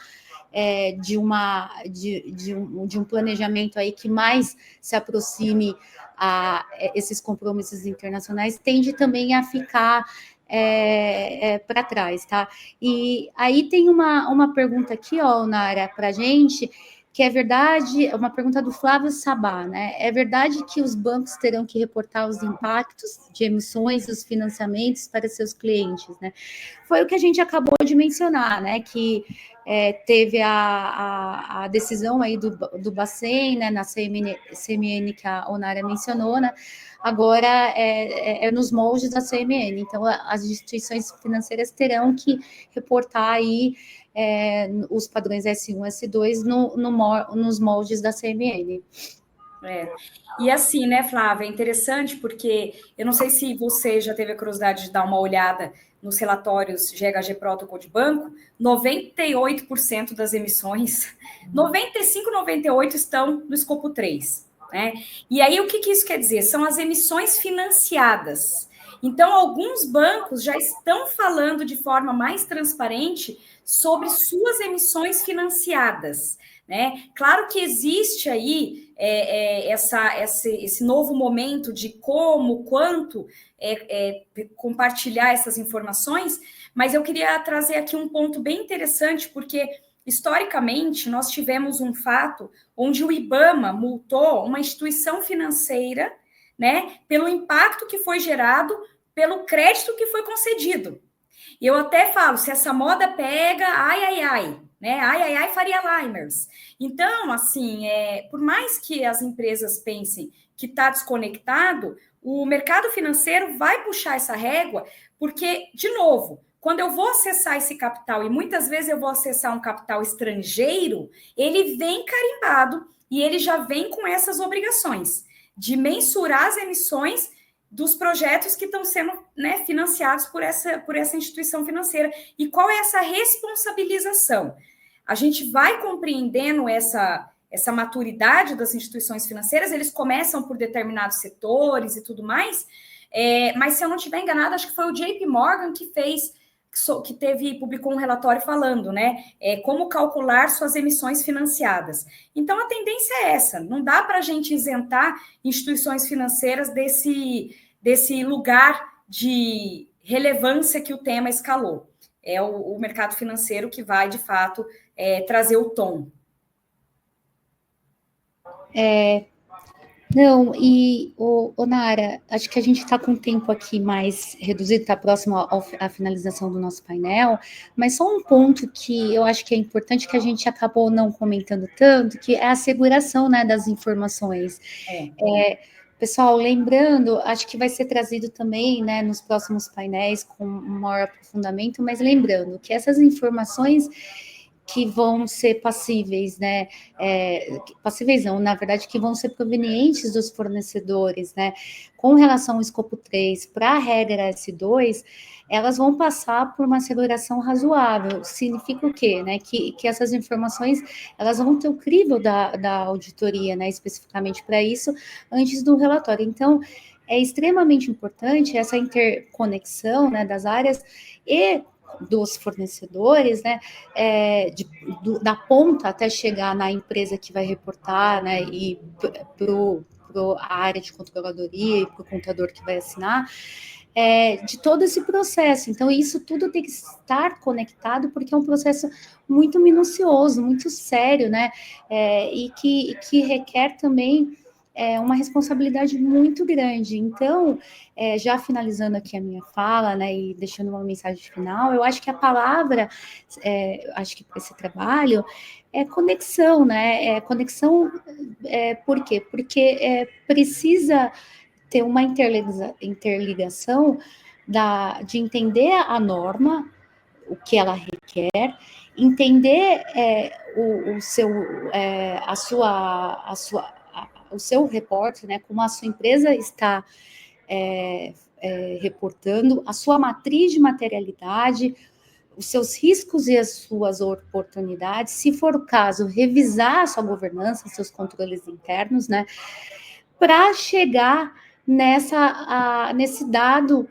de um planejamento aí que mais se aproxime a esses compromissos internacionais, tende também a ficar para trás, tá? E aí tem uma pergunta aqui, ó, Nara, para a gente, que é verdade, é uma pergunta do Flávio Sabá, né? É verdade que os bancos terão que reportar os impactos de emissões e os financiamentos para seus clientes, né? Foi o que a gente acabou de mencionar, né? Que teve a decisão aí do Bacen, né? Na CMN que a Onara mencionou, né? Agora é nos moldes da CMN. Então, as instituições financeiras terão que reportar aí os padrões S1 e S2 nos moldes da CMN. E assim, né, Flávia, é interessante porque eu não sei se você já teve a curiosidade de dar uma olhada nos relatórios GHG Protocol de banco, 98% das emissões, 95, 98 estão no escopo 3, né? E aí o que isso quer dizer? São as emissões financiadas. Então, alguns bancos já estão falando de forma mais transparente sobre suas emissões financiadas, né? Claro que existe aí esse novo momento de como, quanto compartilhar essas informações, mas eu queria trazer aqui um ponto bem interessante, porque historicamente nós tivemos um fato onde o IBAMA multou uma instituição financeira, né, pelo impacto que foi gerado pelo crédito que foi concedido. E eu até falo, se essa moda pega, ai, ai, ai, né? Ai, ai, ai, Faria Limers. Então, assim, por mais que as empresas pensem que está desconectado, o mercado financeiro vai puxar essa régua, porque, de novo, quando eu vou acessar esse capital, e muitas vezes eu vou acessar um capital estrangeiro, ele vem carimbado e ele já vem com essas obrigações de mensurar as emissões dos projetos que estão sendo, né, financiados por essa instituição financeira. E qual é essa responsabilização? A gente vai compreendendo essa maturidade das instituições financeiras, eles começam por determinados setores e tudo mais, mas se eu não estiver enganada, acho que foi o JP Morgan que publicou um relatório falando, né, como calcular suas emissões financiadas. Então, a tendência é essa, não dá para a gente isentar instituições financeiras desse lugar de relevância que o tema escalou. É o mercado financeiro que vai, de fato, trazer o tom. Não, e, Nara, acho que a gente está com o tempo aqui mais reduzido, está próximo à finalização do nosso painel, mas só um ponto que eu acho que é importante, que a gente acabou não comentando tanto, que é a asseguração, né, das informações. Pessoal, lembrando, acho que vai ser trazido também, né, nos próximos painéis com um maior aprofundamento, mas lembrando que essas informações que vão ser passíveis, né? Passíveis não, na verdade, que vão ser provenientes dos fornecedores, né? Com relação ao escopo 3 para a regra S2, elas vão passar por uma seguração razoável. Significa o quê? Né? Que essas informações elas vão ter o crivo da auditoria, né? Especificamente para isso, antes do relatório. Então, é extremamente importante essa interconexão, né, das áreas e dos fornecedores, né, da ponta até chegar na empresa que vai reportar, né, e para a área de controladoria e para o contador que vai assinar, de todo esse processo. Então, isso tudo tem que estar conectado, porque é um processo muito minucioso, muito sério, né, e que requer também uma responsabilidade muito grande. Então, já finalizando aqui a minha fala, né, e deixando uma mensagem final, eu acho que a palavra, acho que para esse trabalho, é conexão, né? Conexão, por quê? Porque precisa ter uma interligação de entender a norma, o que ela requer, entender o seu reporte, né, como a sua empresa está reportando, a sua matriz de materialidade, os seus riscos e as suas oportunidades, se for o caso, revisar a sua governança, seus controles internos, né, para chegar nesse dado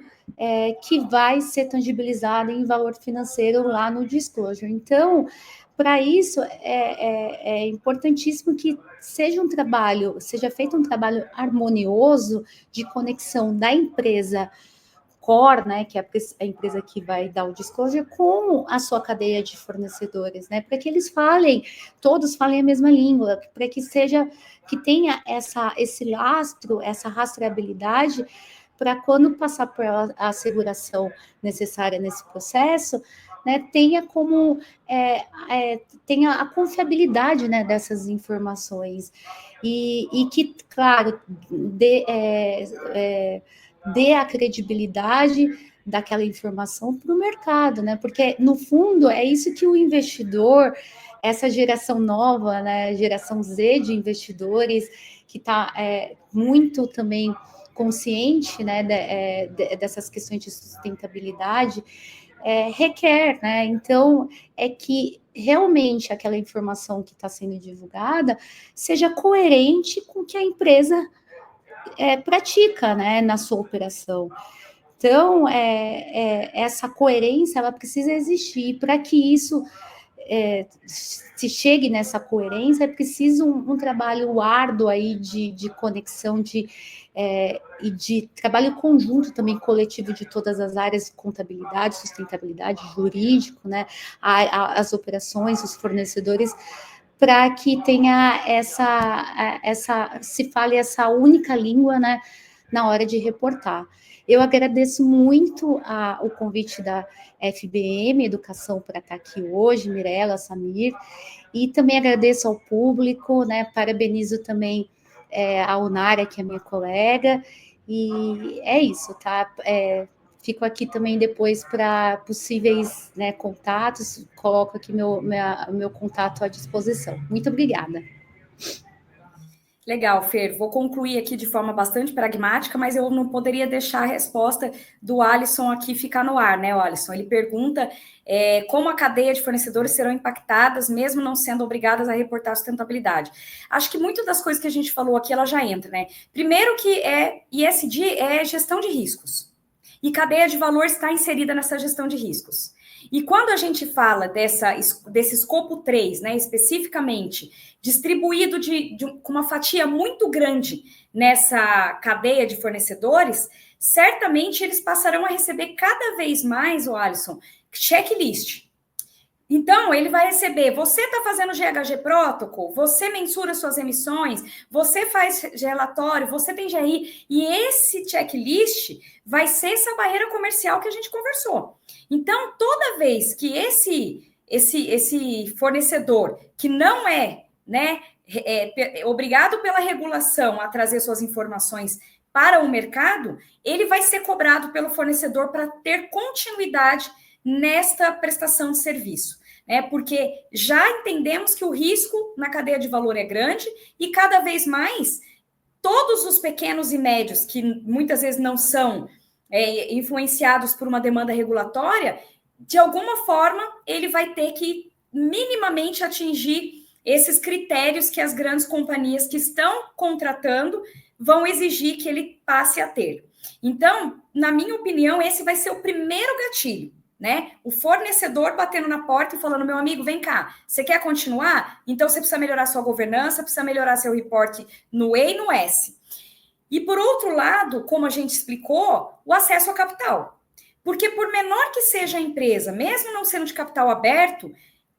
que vai ser tangibilizado em valor financeiro lá no disclosure. Então, para isso, é importantíssimo que seja feito um trabalho harmonioso de conexão da empresa core, né, que é a empresa que vai dar o disclosure, com a sua cadeia de fornecedores, né, para que eles todos falem a mesma língua, para que tenha esse lastro, essa rastreabilidade, para quando passar por a asseguração necessária nesse processo, né, tenha a confiabilidade, né, dessas informações e que, claro, dê a credibilidade daquela informação para o mercado, né? Porque, no fundo, é isso que o investidor, essa geração nova, né, geração Z de investidores, que está muito também consciente, né, dessas questões de sustentabilidade, requer, né? Então, é que realmente aquela informação que está sendo divulgada seja coerente com o que a empresa pratica, né, na sua operação. Então, essa coerência, ela precisa existir. Para que isso se chegue nessa coerência, é preciso um trabalho árduo aí de conexão e de trabalho conjunto também coletivo de todas as áreas, contabilidade, sustentabilidade, jurídico, né, as operações, os fornecedores, para que tenha se fale essa única língua, né, na hora de reportar. Eu agradeço muito o convite da FBM Educação para estar aqui hoje, Mirela, Samir, e também agradeço ao público, né, parabenizo também a Unara, que é minha colega, e é isso, tá? Fico aqui também depois para possíveis, né, contatos, coloco aqui meu contato à disposição. Muito obrigada. Legal, Fer. Vou concluir aqui de forma bastante pragmática, mas eu não poderia deixar a resposta do Alisson aqui ficar no ar, né, Alisson? Ele pergunta como a cadeia de fornecedores serão impactadas, mesmo não sendo obrigadas a reportar sustentabilidade. Acho que muitas das coisas que a gente falou aqui, ela já entra, né? Primeiro que ESG é gestão de riscos. E cadeia de valor está inserida nessa gestão de riscos. E quando a gente fala desse escopo 3, né, especificamente, distribuído com uma fatia muito grande nessa cadeia de fornecedores, certamente eles passarão a receber cada vez mais, Alisson, checklist. Então, ele vai receber, você está fazendo GHG Protocol, você mensura suas emissões, você faz relatório, você tem GRI, e esse checklist vai ser essa barreira comercial que a gente conversou. Então, toda vez que esse fornecedor, que não é, né, obrigado pela regulação a trazer suas informações para o mercado, ele vai ser cobrado pelo fornecedor para ter continuidade nesta prestação de serviço, né? Porque já entendemos que o risco na cadeia de valor é grande e cada vez mais todos os pequenos e médios, que muitas vezes não são influenciados por uma demanda regulatória, de alguma forma ele vai ter que minimamente atingir esses critérios que as grandes companhias que estão contratando vão exigir que ele passe a ter. Então, na minha opinião, esse vai ser o primeiro gatilho, né? O fornecedor batendo na porta e falando, meu amigo, vem cá, você quer continuar? Então você precisa melhorar sua governança, precisa melhorar seu reporte no E e no S. E por outro lado, como a gente explicou, o acesso ao capital. Porque por menor que seja a empresa, mesmo não sendo de capital aberto,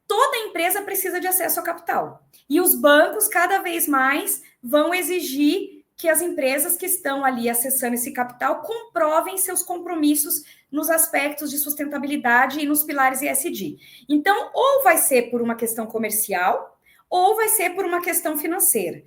toda empresa precisa de acesso ao capital. E os bancos cada vez mais vão exigir que as empresas que estão ali acessando esse capital comprovem seus compromissos nos aspectos de sustentabilidade e nos pilares ESG. Então, ou vai ser por uma questão comercial, ou vai ser por uma questão financeira.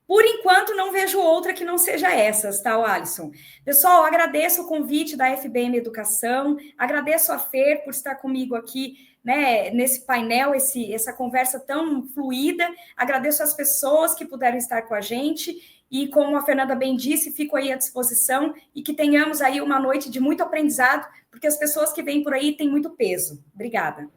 Por enquanto, não vejo outra que não seja essas, tá, Alisson? Pessoal, agradeço o convite da FBM Educação, agradeço a Fer por estar comigo aqui, né, nesse painel, essa conversa tão fluida, agradeço as pessoas que puderam estar com a gente, E como a Fernanda bem disse, fico aí à disposição e que tenhamos aí uma noite de muito aprendizado, porque as pessoas que vêm por aí têm muito peso. Obrigada.